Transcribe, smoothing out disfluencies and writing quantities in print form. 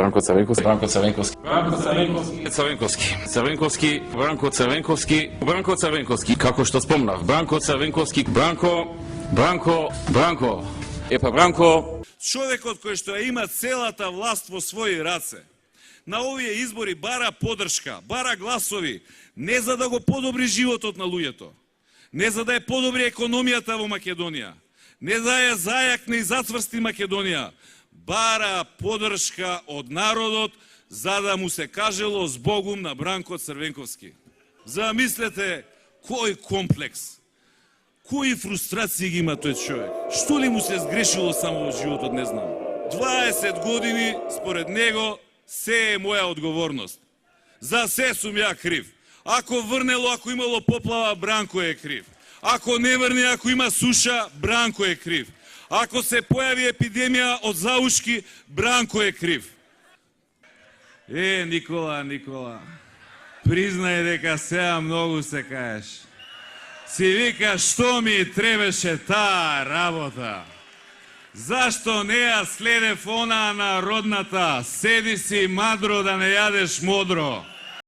Бранко Црвенковски. Бранко Црвенковски. Бранко Црвенковски. Црвенковски. Црвенковски. Бранко Црвенковски. Бранко Црвенковски. Како што спомнав, Бранко Црвенковски. Бранко. Епа Бранко. Човекот кој што ја има целата власт во своји раце. На овие избори бара поддршка, бара гласови, не за да го подобри животот на луѓето, не за да ја подобри економијата во Македонија, не за да ја зајакне и зацврсти Македонија, бара поддршка од народот за да му се кажело збогум на Бранко Црвенковски. Замислете кој комплекс, кои фрустрации ги има тој човек. Што ли му се сгрешило само во животот, не знам. 20 години според него се е моја одговорност. За се сум ја крив. Ако врнело, ако имало поплава, Бранко е крив. Ако не врне, ако има суша, Бранко е крив. Ако се појави епидемија од заушки, Бранко е крив. Никола, признај дека сега многу се каеш. Си вика, што ми требеше таа работа? Зашто не ја следев она народната? Седи си мадро да не јадеш модро.